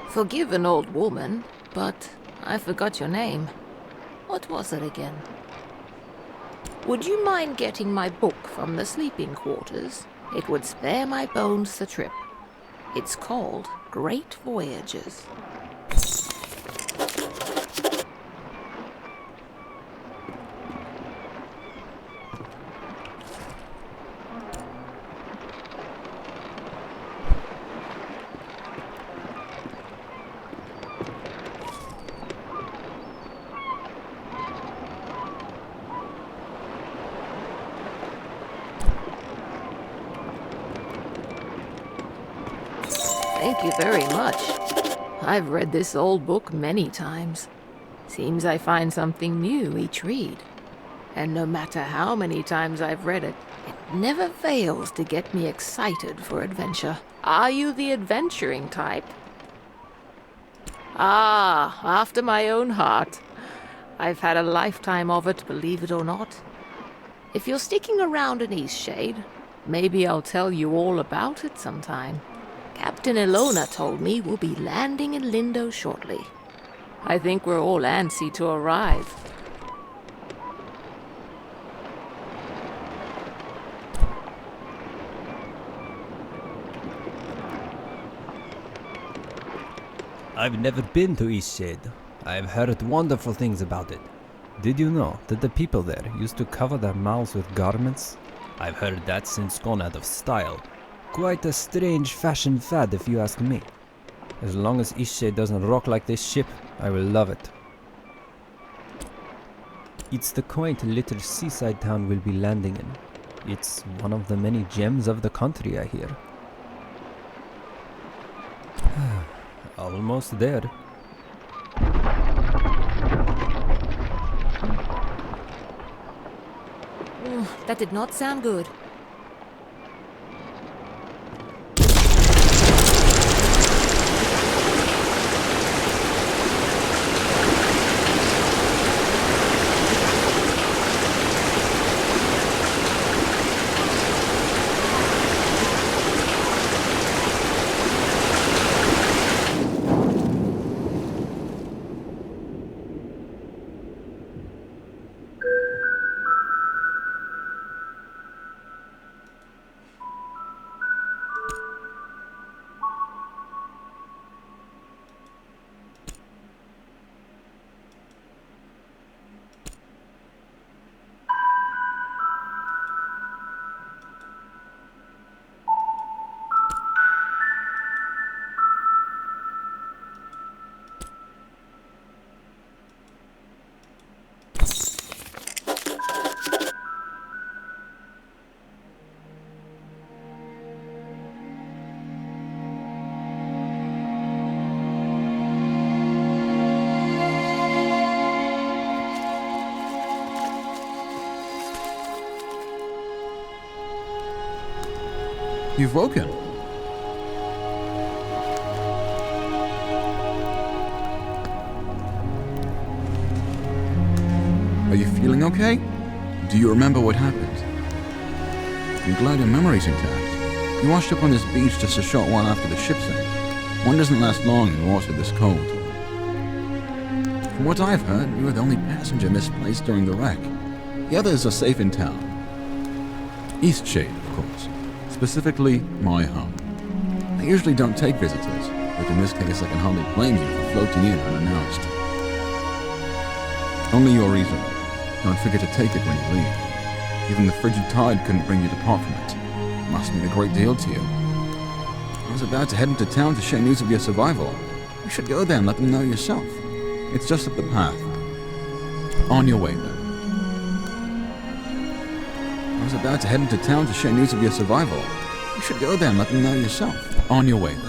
Forgive an old woman, but I forgot your name. What was it again? Would you mind getting my book from the sleeping quarters? It would spare my bones the trip. It's called Great Voyages. Thank you very much. I've read this old book many times. Seems I find something new each read. And no matter how many times I've read it, it never fails to get me excited for adventure. Are you the adventuring type? Ah, after my own heart. I've had a lifetime of it, believe it or not. If you're sticking around in Eastshade, maybe I'll tell you all about it sometime. Captain Ilona told me we'll be landing in Lyndow shortly. I think we're all antsy to arrive. I've never been to Eastshade. I've heard wonderful things about it. Did you know that the people there used to cover their mouths with garments? I've heard that since gone out of style. Quite a strange fashion fad if you ask me. As long as Eastshade doesn't rock like this ship, I will love it. It's the quaint little seaside town we'll be landing in. It's one of the many gems of the country, I hear. Almost there. That did not sound good. You've woken. Are you feeling okay? Do you remember what happened? I'm glad your memory's intact. You washed up on this beach just a short while after the ship sank. One doesn't last long in water this cold. From what I've heard, you were the only passenger misplaced during the wreck. The others are safe in town. Eastshade, of course. Specifically, my home. I usually don't take visitors, but in this case I can hardly blame you for floating in unannounced. Only your reason. Don't forget to take it when you leave. Even the frigid tide couldn't bring you to part from it. It must mean a great deal to you. I was about to head into town to share news of your survival. You should go there and let them know yourself. It's just up the path. On your way, then. I was about to head into town to share news of your survival. You should go there and let them know yourself. On your way, then.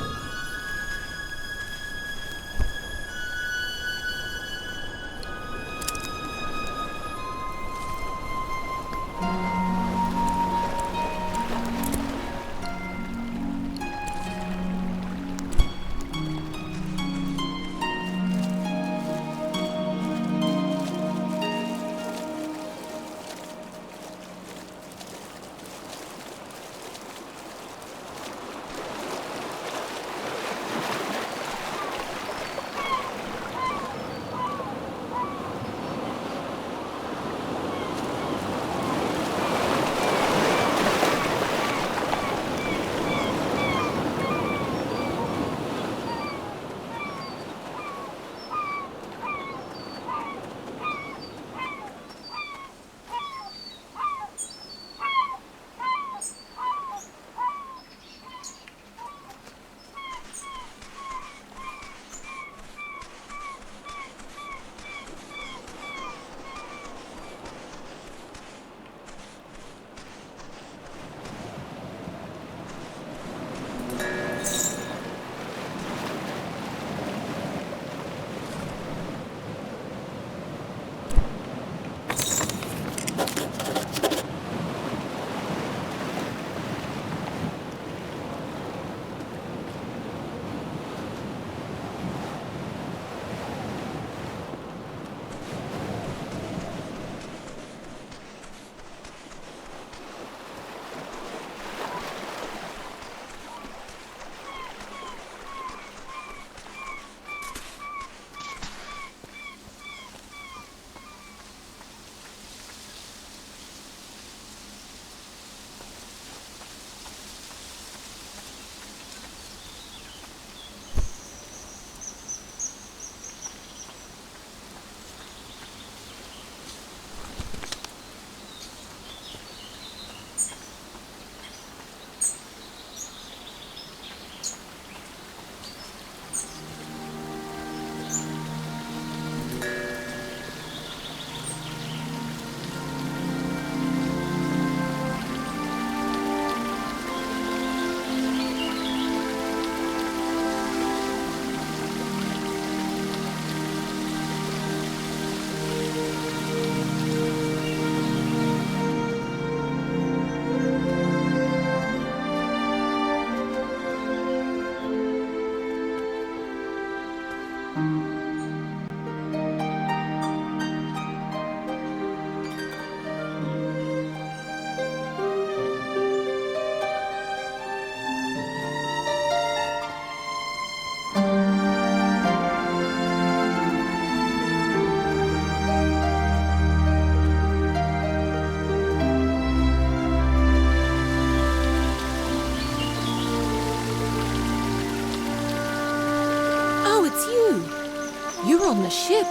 on the ship.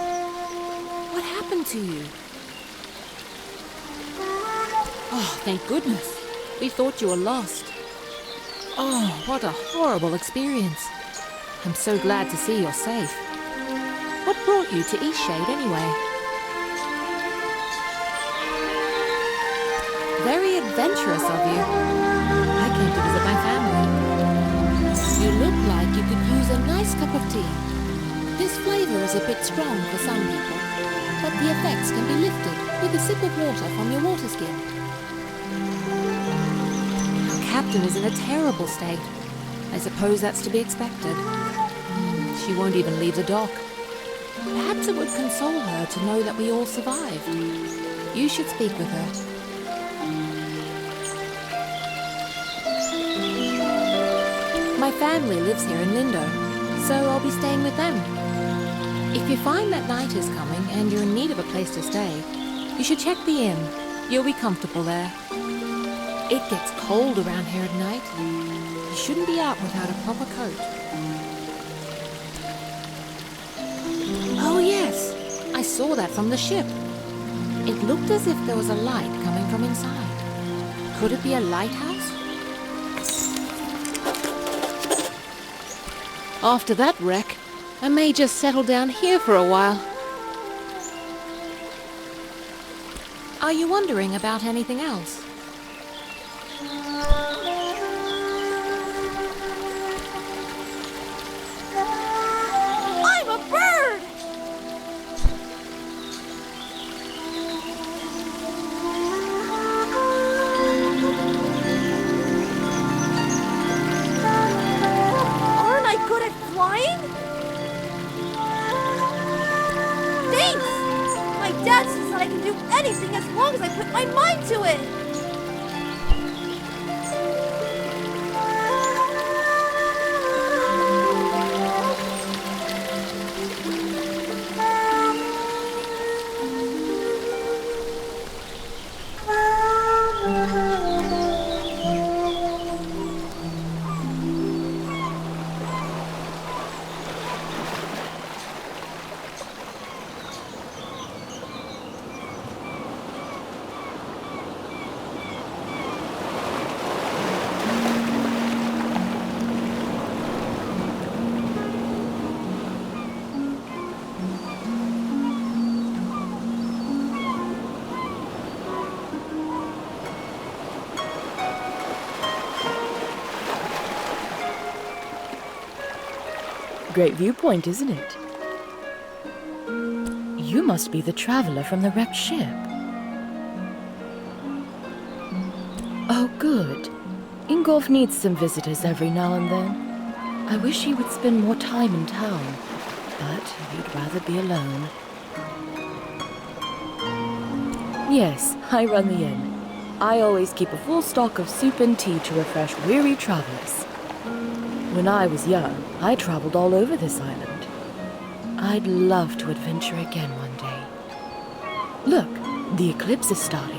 What happened to you? Oh, thank goodness. We thought you were lost. Oh, what a horrible experience. I'm so glad to see you're safe. What brought you to Eastshade anyway? Very adventurous of you. I came to visit my family. You look like you could use a nice cup of tea. This flavor is a bit strong for some people, but the effects can be lifted with a sip of water from your water skin. Our captain is in a terrible state. I suppose that's to be expected. She won't even leave the dock. Perhaps it would console her to know that we all survived. You should speak with her. My family lives here in Lyndow, so I'll be staying with them. If you find that night is coming and you're in need of a place to stay, you should check the inn. You'll be comfortable there. It gets cold around here at night. You shouldn't be out without a proper coat. Oh yes, I saw that from the ship. It looked as if there was a light coming from inside. Could it be a lighthouse? After that wreck, I may just settle down here for a while. Are you wondering about anything else? I'm a bird! Aren't I good at flying? Thanks! My dad says that I can do anything as long as I put my mind to it! Great viewpoint, isn't it? You must be the traveler from the wrecked ship. Oh, good. Ingolf needs some visitors every now and then. I wish he would spend more time in town, but he'd rather be alone. Yes, I run the inn. I always keep a full stock of soup and tea to refresh weary travelers. When I was young, I traveled all over this island. I'd love to adventure again one day. Look, the eclipse is starting.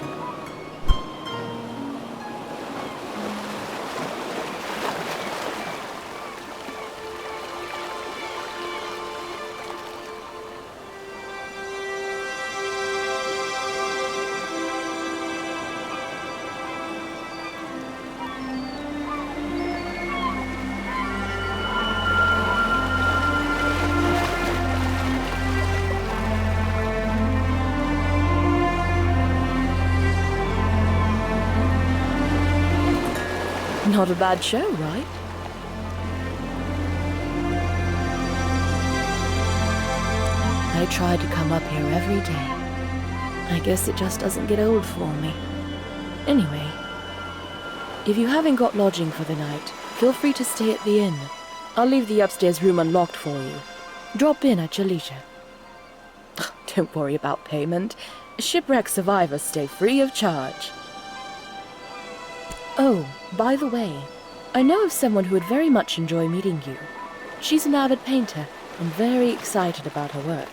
Not a bad show, right? I try to come up here every day. I guess it just doesn't get old for me. Anyway, if you haven't got lodging for the night, feel free to stay at the inn. I'll leave the upstairs room unlocked for you. Drop in at your leisure. Don't worry about payment. Shipwreck survivors stay free of charge. Oh, by the way, I know of someone who would very much enjoy meeting you. She's an avid painter and very excited about her work.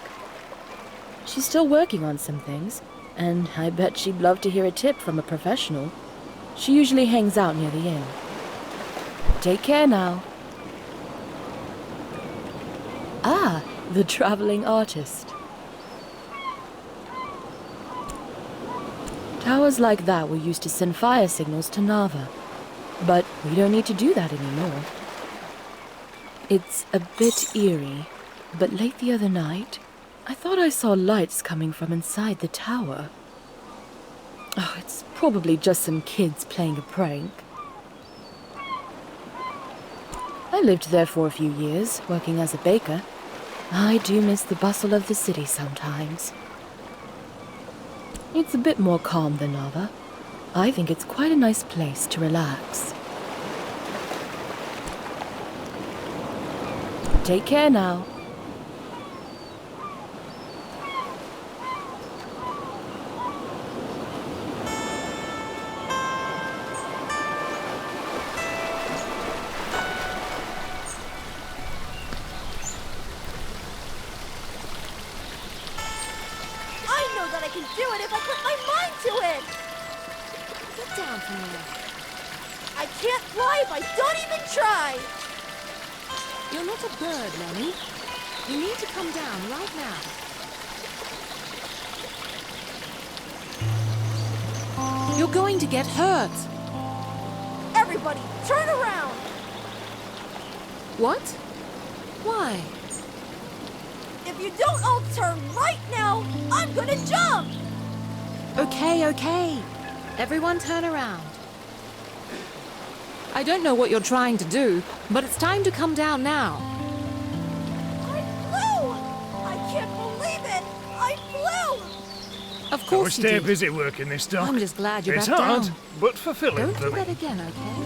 She's still working on some things, and I bet she'd love to hear a tip from a professional. She usually hangs out near the inn. Take care now. Ah, The traveling artist. Towers like that were used to send fire signals to Nava. But we don't need to do that anymore. It's a bit eerie, but late the other night, I thought I saw lights coming from inside the tower. Oh, it's probably just some kids playing a prank. I lived there for a few years, working as a baker. I do miss the bustle of the city sometimes. It's a bit more calm than Nava. I think it's quite a nice place to relax. Take care now. I know that I can do it if I put my mind to it! Get down from there. I can't fly if I don't even try! You're not a bird, Lenny. You need to come down right now. You're going to get hurt. Everybody, turn around! What? Why? If you don't all turn right now, I'm gonna jump! Okay. Everyone turn around. I don't know what you're trying to do, but it's time to come down now. I flew! I can't believe it! I flew! Of We'll course you stay did. busy working this dock. I'm just glad you're It's back hard, down. but fulfilling Don't for do me. that again, okay?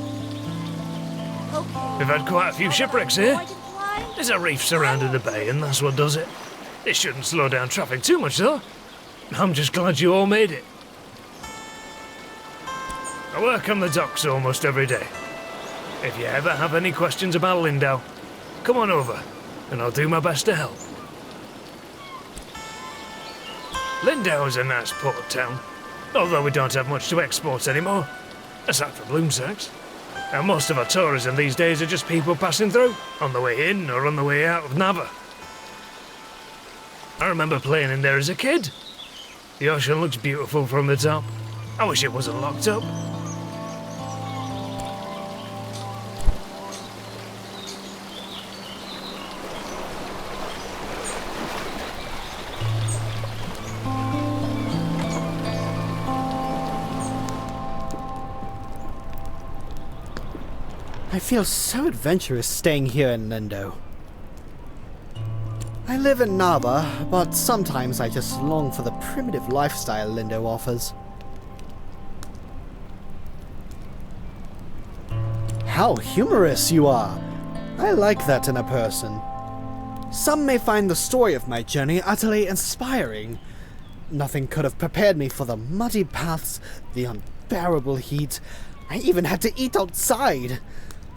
Okay. We've had quite a few now that shipwrecks I know here. I can fly, There's a reef surrounding the bay, and that's what does it. It shouldn't slow down traffic too much, though. I'm just glad you all made it. I work on the docks almost every day. If you ever have any questions about Lyndow, come on over, and I'll do my best to help. Lyndow is a nice port town, although we don't have much to export anymore, aside from loom sacks. And most of our tourism these days are just people passing through, on the way in or on the way out of Nava. I remember playing in there as a kid. The ocean looks beautiful from the top. I wish it wasn't locked up. I feel so adventurous staying here in Lyndow. I live in Nava, but sometimes I just long for the primitive lifestyle Lyndow offers. How humorous you are! I like that in a person. Some may find the story of my journey utterly inspiring. Nothing could have prepared me for the muddy paths, the unbearable heat. I even had to eat outside.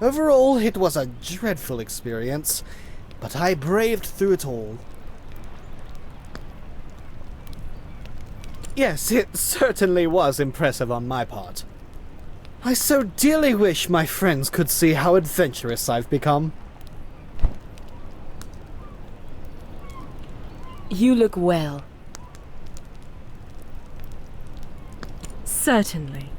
Overall, it was a dreadful experience, but I braved through it all. Yes, it certainly was impressive on my part. I so dearly wish my friends could see how adventurous I've become. You look well. Certainly.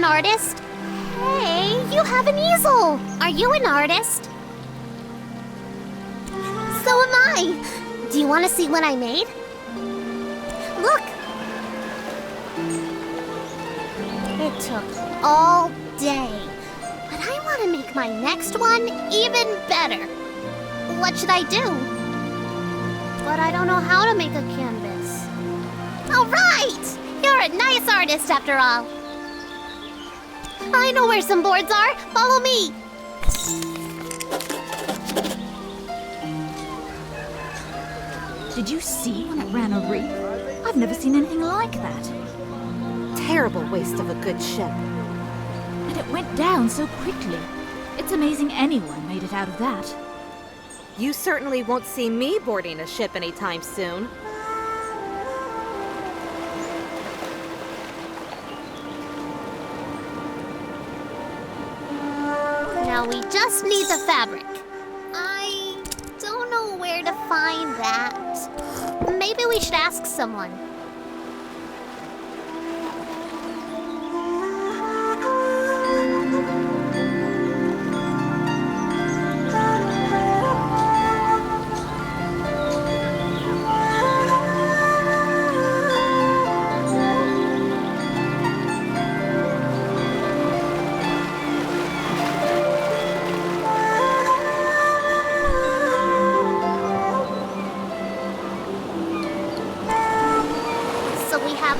an artist? Hey, you have an easel! Are you an artist? So am I! Do you want to see what I made? Look! It took all day. But I want to make my next one even better. What should I do? But I don't know how to make a canvas. All right! You're a nice artist after all. I know where some boards are. Follow me. Did you see when it ran a reef? I've never seen anything like that. Terrible waste of a good ship. And it went down so quickly. It's amazing anyone made it out of that. You certainly won't see me boarding a ship anytime soon. Now we just need the fabric. I don't know where to find that. Maybe we should ask someone.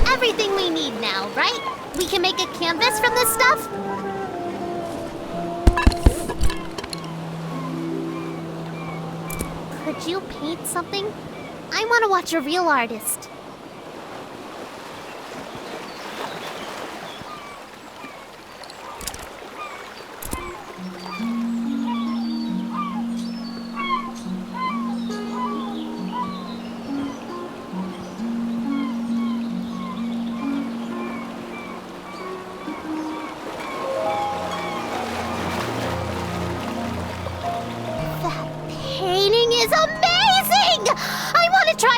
Everything we need now, right? We can make a canvas from this stuff? Could you paint something? I want to watch a real artist.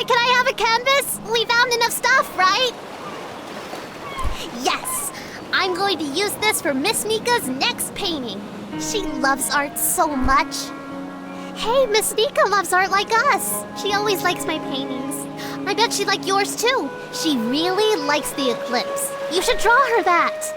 Can I have a canvas? We found enough stuff, right? Yes! I'm going to use this for Miss Nika's next painting. She loves art so much. Hey, Miss Nika loves art like us. She always likes my paintings. I bet she'd like yours too. She really likes the eclipse. You should draw her that.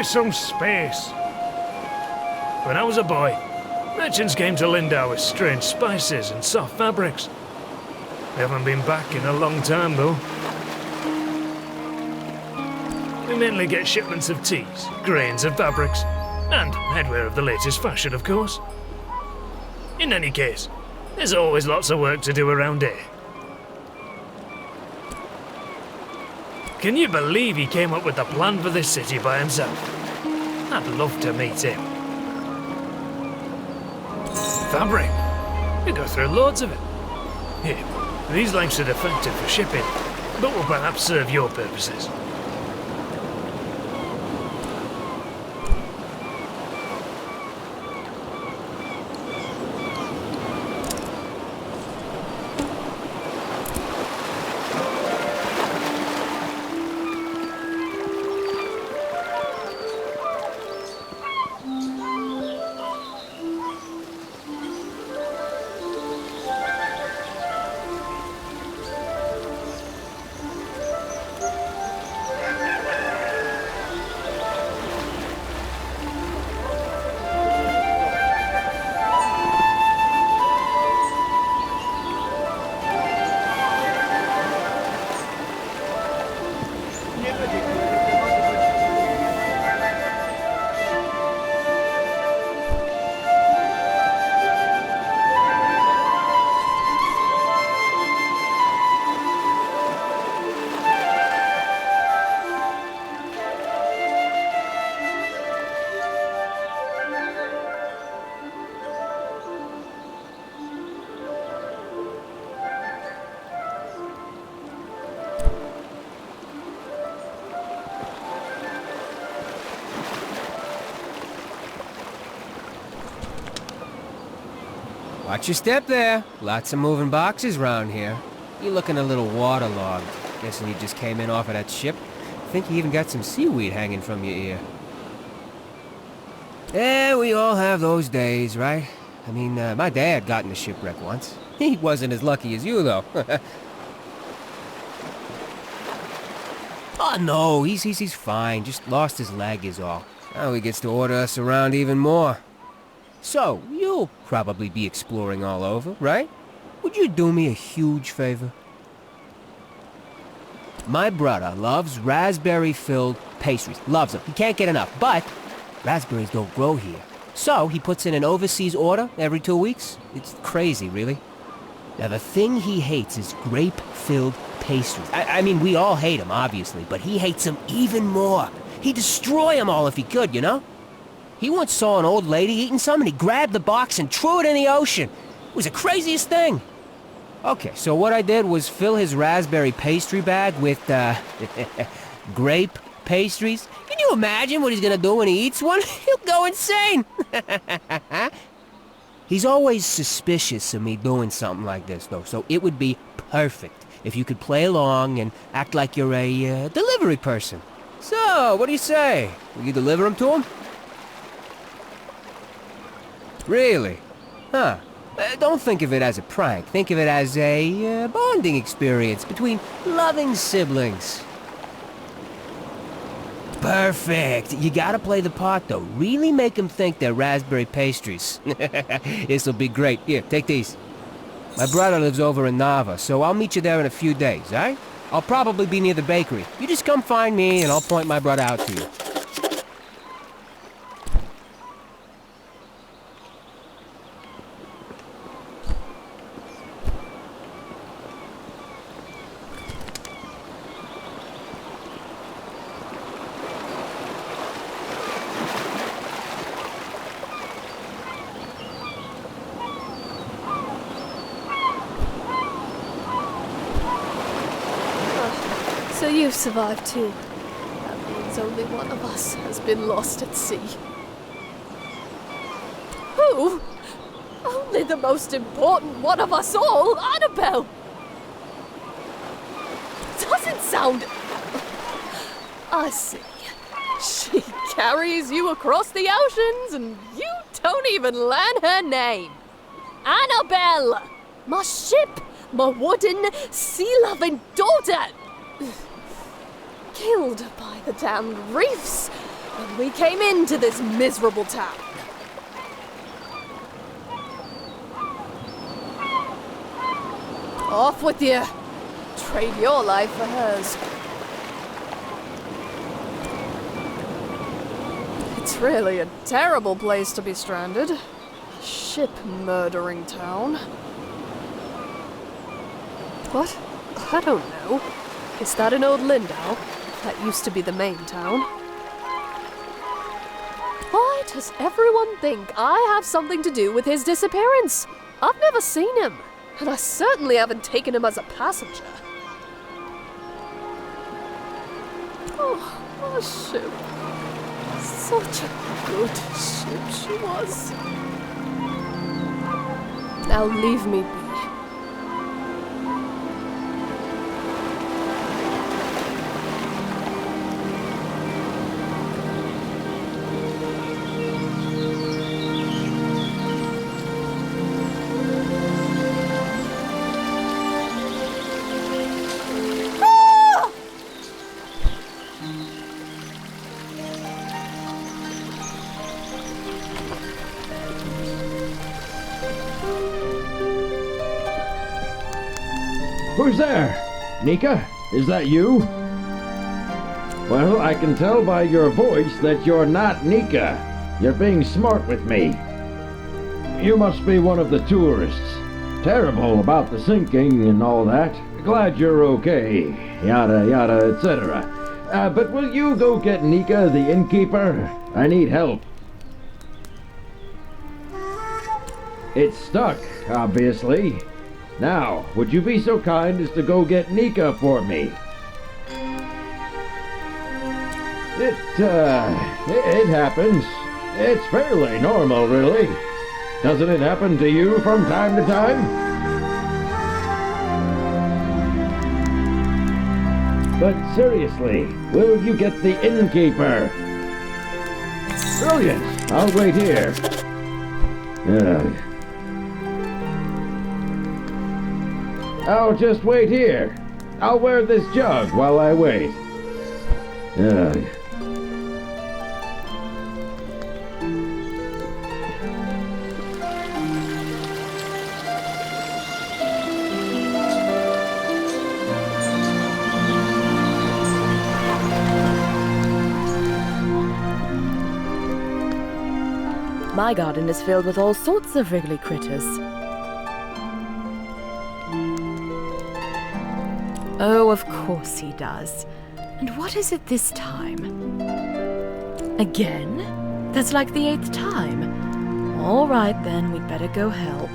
Some space. When I was a boy, merchants came to Lyndow with strange spices and soft fabrics. They haven't been back in a long time, though. We mainly get shipments of teas, grains and fabrics, and headwear of the latest fashion, of course. In any case, there's always lots of work to do around here. Can you believe he came up with the plan for this city by himself? I'd love to meet him. Fabric. You go through loads of it. Here, these lengths are defective for shipping, but will perhaps serve your purposes. Watch your step there. Lots of moving boxes round here. You're looking a little waterlogged. Guessing you just came in off of that ship. Think you even got some seaweed hanging from your ear. Yeah, we all have those days, right? I mean, my dad got in a shipwreck once. He wasn't as lucky as you, though. Oh, no, he's fine. Just lost his leg is all. Now he gets to order us around even more. So, you'll probably be exploring all over, right? Would you do me a huge favor? My brother loves raspberry-filled pastries. Loves them. He can't get enough. But raspberries don't grow here. So he puts in an overseas order every 2 weeks. It's crazy, really. Now, the thing he hates is grape-filled pastries. I mean, we all hate them, obviously, but he hates them even more. He'd destroy them all if he could, you know? He once saw an old lady eating some, and he grabbed the box and threw it in the ocean. It was the craziest thing. Okay, so what I did was fill his raspberry pastry bag with, grape pastries. Can you imagine what he's gonna do when he eats one? He'll go insane! He's always suspicious of me doing something like this, though, so it would be perfect if you could play along and act like you're a, delivery person. So, what do you say? Will you deliver them to him? Really? Huh. Don't think of it as a prank. Think of it as a bonding experience between loving siblings. Perfect. You gotta play the part, though. Really make them think they're raspberry pastries. This'll be great. Here, take these. My brother lives over in Nava, so I'll meet you there in a few days, all right? I'll probably be near the bakery. You just come find me, and I'll point my brother out to you. So you've survived too. That means only one of us has been lost at sea. Who? Only the most important one of us all, Annabelle! Doesn't sound... I see. She carries you across the oceans and you don't even learn her name. Annabelle! My ship! My wooden, sea-loving daughter! Killed by the damned reefs when we came into this miserable town. Off with you. Trade your life for hers. It's really a terrible place to be stranded. A ship-murdering town. What? I don't know. Is that an old Lyndow? That used to be the main town. Why does everyone think I have something to do with his disappearance? I've never seen him, and I certainly haven't taken him as a passenger. Oh, our ship. Such a good ship she was. Now leave me be. Who's there? Nika, is that you? Well, I can tell by your voice that you're not Nika. You're being smart with me. You must be one of the tourists. Terrible about the sinking and all that. Glad you're okay. Yada yada, etc. But will you go get Nika, the innkeeper? I need help. It's stuck, obviously. Now, would you be so kind as to go get Nika for me? It happens. It's fairly normal, really. Doesn't it happen to you from time to time? But seriously, will you get the innkeeper? Brilliant! I'll wait here. I'll just wait here. I'll wear this jug while I wait. My garden is filled with all sorts of wriggly critters. Oh, of course he does. And what is it this time? Again? That's like the 8th time. All right then, we'd better go help.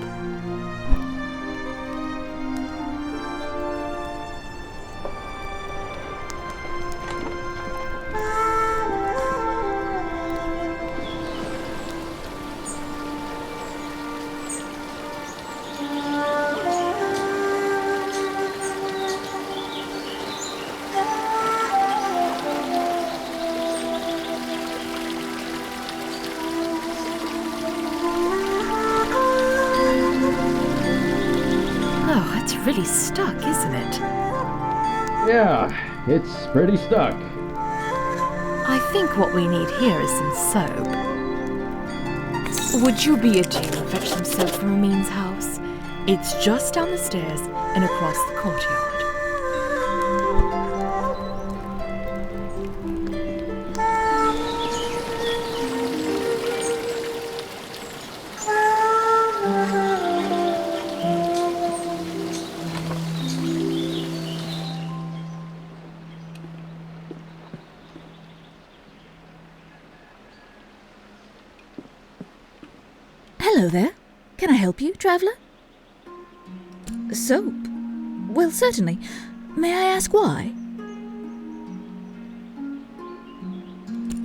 Really stuck, isn't it? Yeah, it's pretty stuck. I think what we need here is some soap. Would you be a dear and fetch some soap from Amin's house? It's just down the stairs and across the courtyard. Hello there. Can I help you, traveller? Soap? Well, certainly. May I ask why?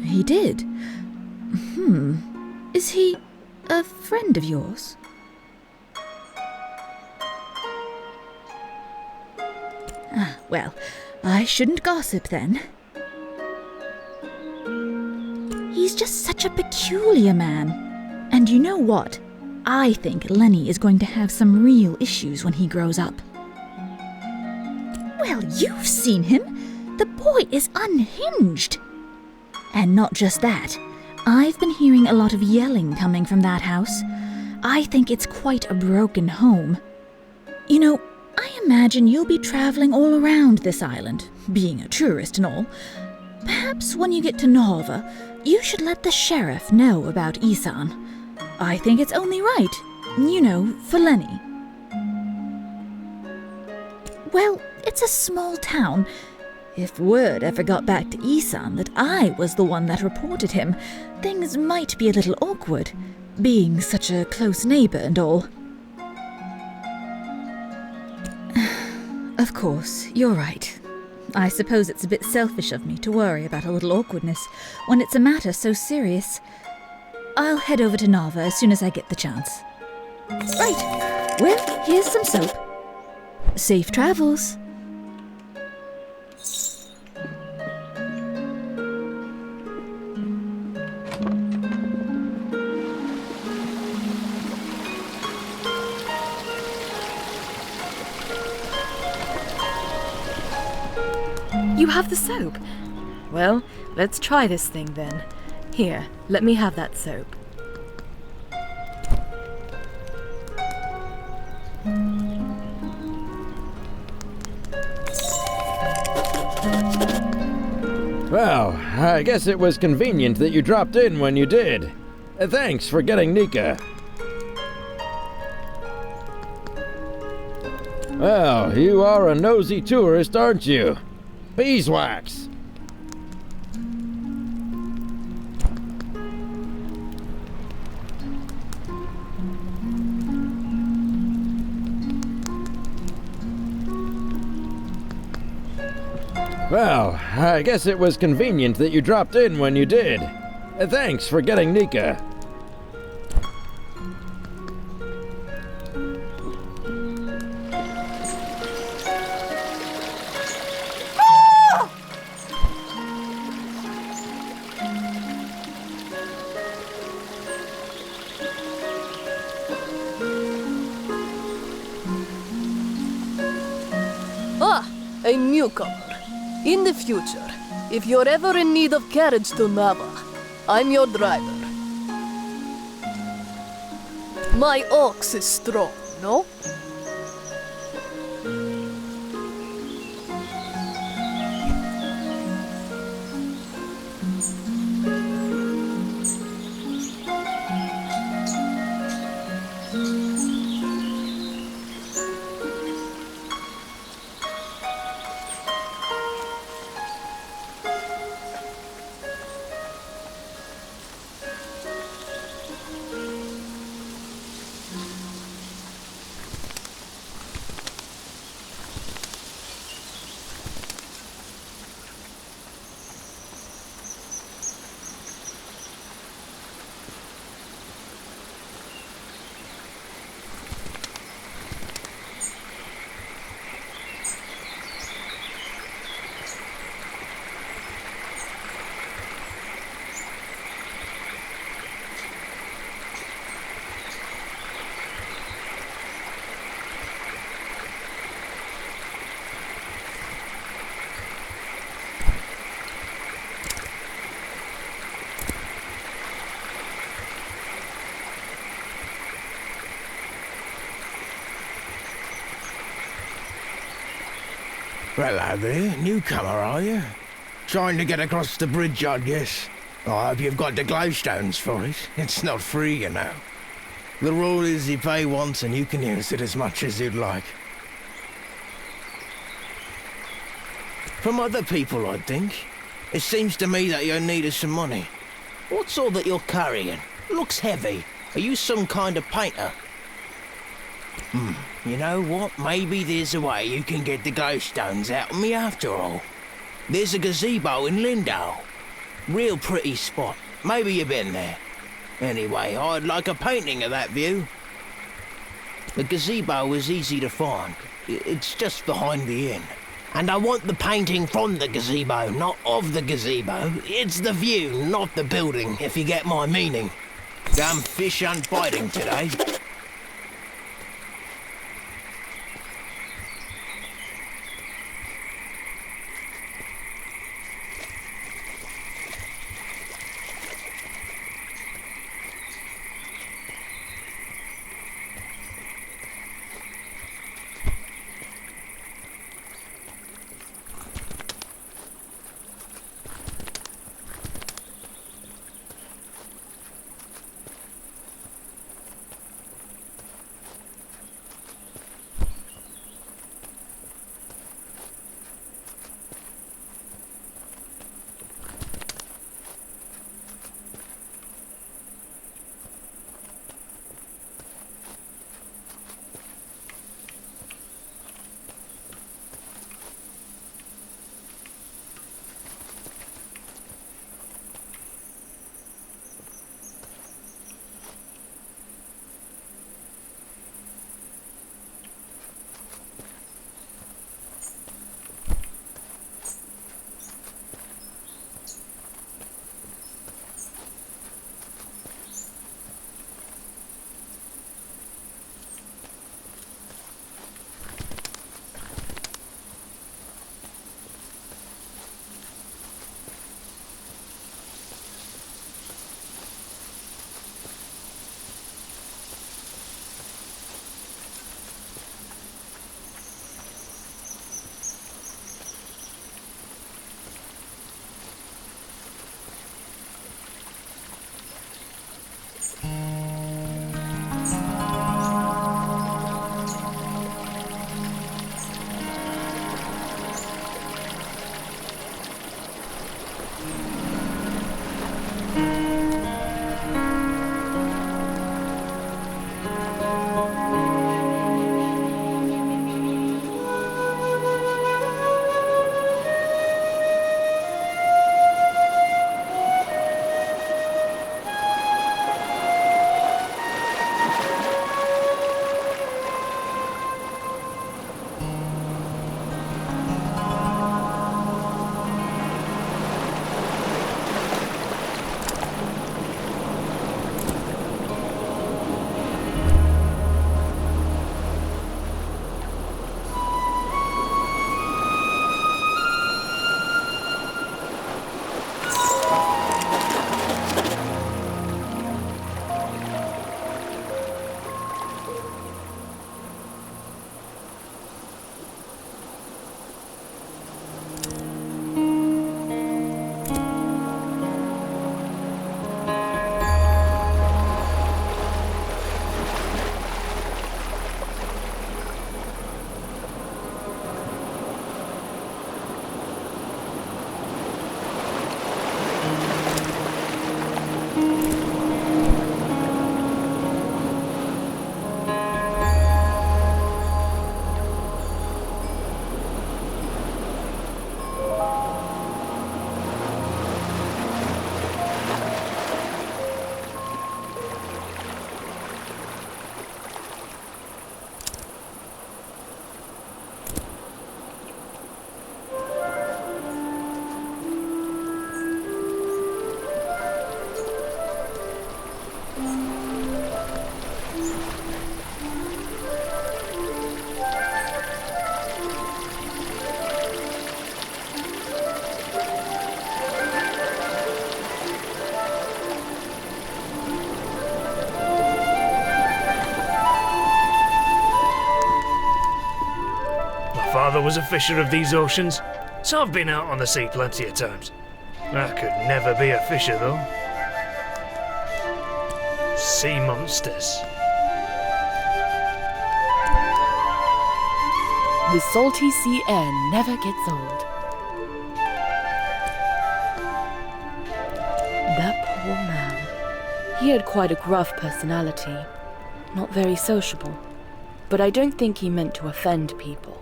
He did. Is he a friend of yours? Ah, well, I shouldn't gossip then. He's just such a peculiar man. And you know what? I think Lenny is going to have some real issues when he grows up. Well, you've seen him. The boy is unhinged. And not just that. I've been hearing a lot of yelling coming from that house. I think it's quite a broken home. You know, I imagine you'll be traveling all around this island, being a tourist and all. Perhaps when you get to Nova, you should let the sheriff know about Isan. I think it's only right, you know, for Lenny. Well, it's a small town. If word ever got back to Isan that I was the one that reported him, things might be a little awkward, being such a close neighbour and all. Of course, you're right. I suppose it's a bit selfish of me to worry about a little awkwardness when it's a matter so serious. I'll head over to Nava as soon as I get the chance. Right. Well, here's some soap. Safe travels. You have the soap? Well, let's try this thing then. Here, let me have that soap. Well, I guess it was convenient that you dropped in when you did. Thanks for getting Nika. Well, you are a nosy tourist, aren't you? Beeswax! Well, I guess it was convenient that you dropped in when you did. Thanks for getting Nika. a newcomer. In the future, if you're ever in need of carriage to Nava, I'm your driver. My ox is strong, no? Hello there, newcomer, are you? Trying to get across the bridge, I guess. I hope you've got the glowstones for it. It's not free, you know. The rule is you pay once and you can use it as much as you'd like. From other people, I think. It seems to me that you're in need of some money. What's all that you're carrying? Looks heavy. Are you some kind of painter? You know what? Maybe there's a way you can get the glowstones out of me after all. There's a gazebo in Lyndow. Real pretty spot. Maybe you've been there. Anyway, I'd like a painting of that view. The gazebo is easy to find. It's just behind the inn. And I want the painting from the gazebo, not of the gazebo. It's the view, not the building, if you get my meaning. Damn fish aren't biting today. father was a fisher of these oceans, so I've been out on the sea plenty of times. I could never be a fisher, though. Sea monsters. The salty sea air never gets old. That poor man. He had quite a gruff personality. Not very sociable. But I don't think he meant to offend people.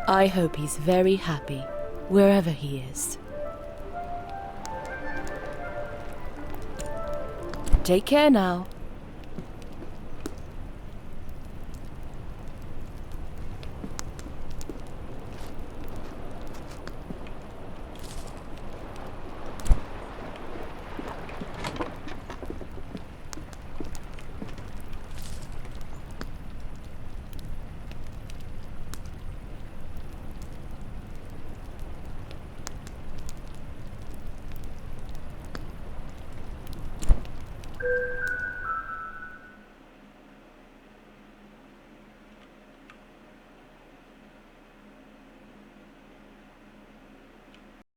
I hope he's very happy, wherever he is. Take care now.